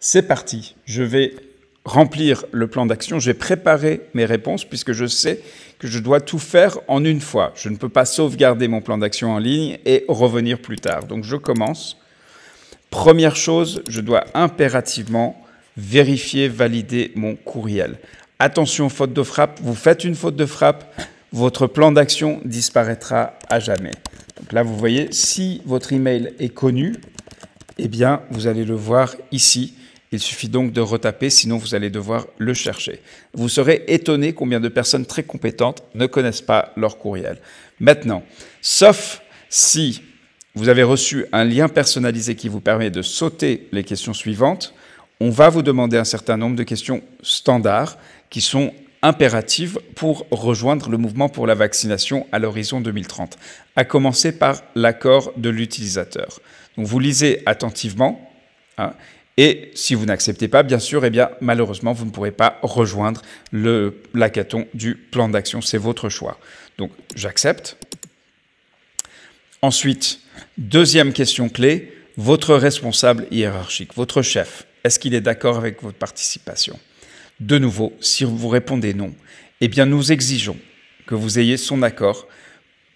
C'est parti. Je vais remplir le plan d'action. Je vais préparer mes réponses puisque je sais que je dois tout faire en une fois. Je ne peux pas sauvegarder mon plan d'action en ligne et revenir plus tard. Donc je commence. Première chose, je dois impérativement vérifier, valider mon courriel. Attention, faute de frappe. Vous faites une faute de frappe, votre plan d'action disparaîtra à jamais. Donc là, vous voyez, si votre email est connu, eh bien, vous allez le voir ici. Il suffit donc de retaper, sinon vous allez devoir le chercher. Vous serez étonné combien de personnes très compétentes ne connaissent pas leur courriel. Maintenant, sauf si vous avez reçu un lien personnalisé qui vous permet de sauter les questions suivantes, on va vous demander un certain nombre de questions standards qui sont impératives pour rejoindre le mouvement pour la vaccination à l'horizon 2030, à commencer par l'accord de l'utilisateur. Donc vous lisez attentivement, hein, et si vous n'acceptez pas, bien sûr, eh bien, malheureusement, vous ne pourrez pas rejoindre l'hackathon du plan d'action. C'est votre choix. Donc, j'accepte. Ensuite, deuxième question clé, votre responsable hiérarchique, votre chef, est-ce qu'il est d'accord avec votre participation? De nouveau, si vous répondez non, eh bien, nous exigeons que vous ayez son accord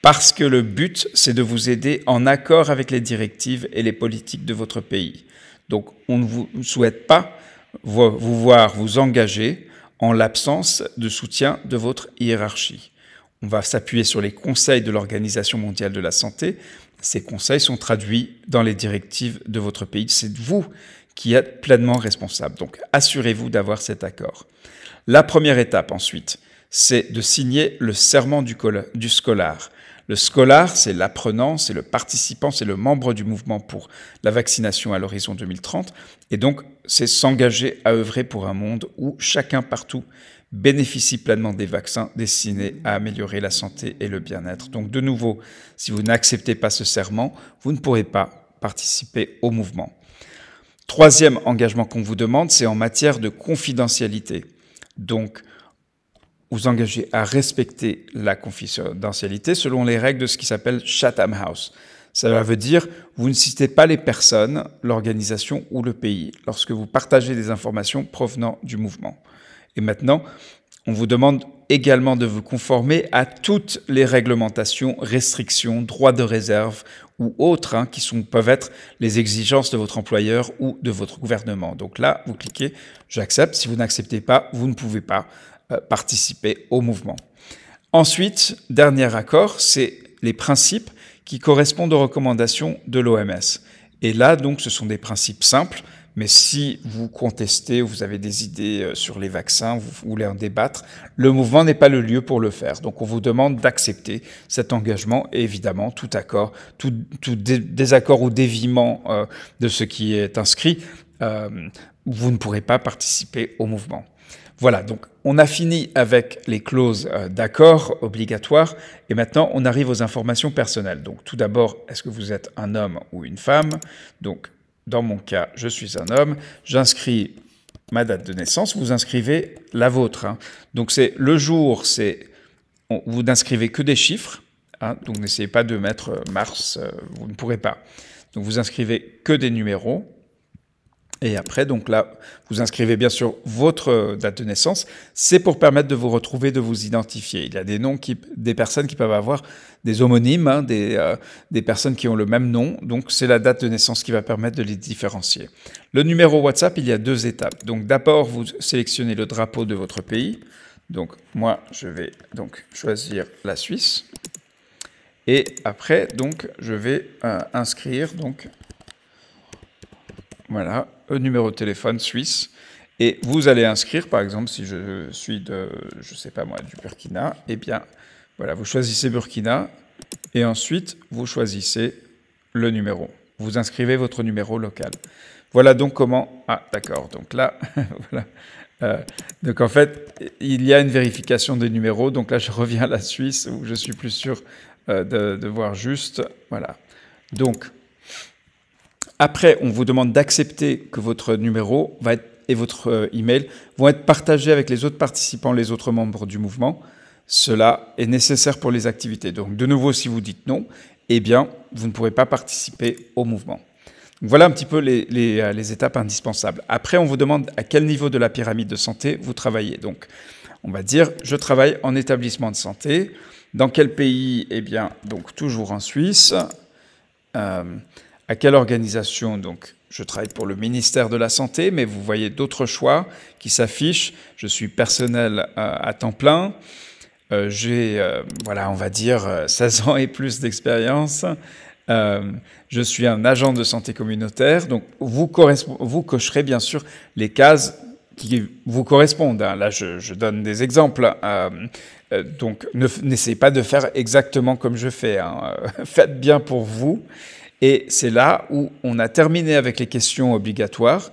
parce que le but, c'est de vous aider en accord avec les directives et les politiques de votre pays. Donc, on ne vous souhaite pas vous voir vous engager en l'absence de soutien de votre hiérarchie. On va s'appuyer sur les conseils de l'Organisation mondiale de la santé. Ces conseils sont traduits dans les directives de votre pays. C'est vous qui êtes pleinement responsable. Donc, assurez-vous d'avoir cet accord. La première étape, ensuite, c'est de signer le serment du scolar. Le scolar, c'est l'apprenant, c'est le participant, c'est le membre du mouvement pour la vaccination à l'horizon 2030. Et donc, c'est s'engager à œuvrer pour un monde où chacun partout bénéficie pleinement des vaccins destinés à améliorer la santé et le bien-être. Donc, de nouveau, si vous n'acceptez pas ce serment, vous ne pourrez pas participer au mouvement. Troisième engagement qu'on vous demande, c'est en matière de confidentialité. Donc, vous engagez à respecter la confidentialité selon les règles de ce qui s'appelle Chatham House. Ça veut dire, vous ne citez pas les personnes, l'organisation ou le pays lorsque vous partagez des informations provenant du mouvement. Et maintenant, on vous demande également de vous conformer à toutes les réglementations, restrictions, droits de réserve ou autres qui peuvent être les exigences de votre employeur ou de votre gouvernement. Donc là, vous cliquez « J'accepte ». Si vous n'acceptez pas, vous ne pouvez pas participer au mouvement. Ensuite, dernier accord, c'est les principes qui correspondent aux recommandations de l'OMS. Et là, donc, ce sont des principes simples, mais si vous contestez ou vous avez des idées sur les vaccins, vous voulez en débattre, le mouvement n'est pas le lieu pour le faire. Donc, on vous demande d'accepter cet engagement et évidemment, tout accord, tout désaccord ou déviement de ce qui est inscrit, vous ne pourrez pas participer au mouvement. Voilà, donc on a fini avec les clauses d'accord obligatoires et maintenant on arrive aux informations personnelles. Donc tout d'abord, est-ce que vous êtes un homme ou une femme? Donc dans mon cas, je suis un homme. J'inscris ma date de naissance, vous inscrivez la vôtre. Donc c'est le jour, vous n'inscrivez que des chiffres, donc n'essayez pas de mettre mars, vous ne pourrez pas. Donc vous inscrivez que des numéros. Et après, donc là, vous inscrivez bien sûr votre date de naissance. C'est pour permettre de vous retrouver, de vous identifier. Il y a des personnes qui peuvent avoir des homonymes, des personnes qui ont le même nom. Donc, c'est la date de naissance qui va permettre de les différencier. Le numéro WhatsApp, il y a deux étapes. Donc, d'abord, vous sélectionnez le drapeau de votre pays. Donc, moi, je vais donc choisir la Suisse. Et après, donc, je vais inscrire donc voilà, un numéro de téléphone suisse. Et vous allez inscrire, par exemple, si je suis de, je sais pas moi, du Burkina, eh bien, voilà, vous choisissez Burkina et ensuite, vous choisissez le numéro. Vous inscrivez votre numéro local. Voilà donc comment... Ah, d'accord, donc là, voilà. Donc en fait, il y a une vérification des numéros. Donc là, je reviens à la Suisse où je suis plus sûr de voir juste. Voilà. Donc... Après, on vous demande d'accepter que votre numéro et votre email vont être partagés avec les autres participants, les autres membres du mouvement. Cela est nécessaire pour les activités. Donc, de nouveau, si vous dites non, eh bien, vous ne pourrez pas participer au mouvement. Voilà un petit peu les étapes indispensables. Après, on vous demande à quel niveau de la pyramide de santé vous travaillez. Donc, on va dire, je travaille en établissement de santé. Dans quel pays? Eh bien, donc toujours en Suisse. À quelle organisation? Donc, je travaille pour le ministère de la Santé, mais vous voyez d'autres choix qui s'affichent. Je suis personnel à temps plein. J'ai, voilà, on va dire 16 ans et plus d'expérience. Je suis un agent de santé communautaire. Donc, vous cocherez bien sûr les cases qui vous correspondent. Là, je donne des exemples. Donc, n'essayez pas de faire exactement comme je fais. Faites bien pour vous. Et c'est là où on a terminé avec les questions obligatoires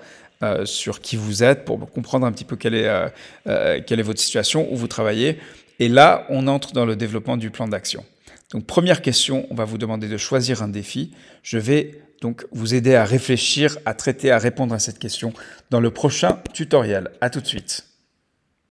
sur qui vous êtes, pour comprendre un petit peu quelle est votre situation, où vous travaillez. Et là, on entre dans le développement du plan d'action. Donc, première question, on va vous demander de choisir un défi. Je vais donc vous aider à réfléchir, à traiter, à répondre à cette question dans le prochain tutoriel. À tout de suite.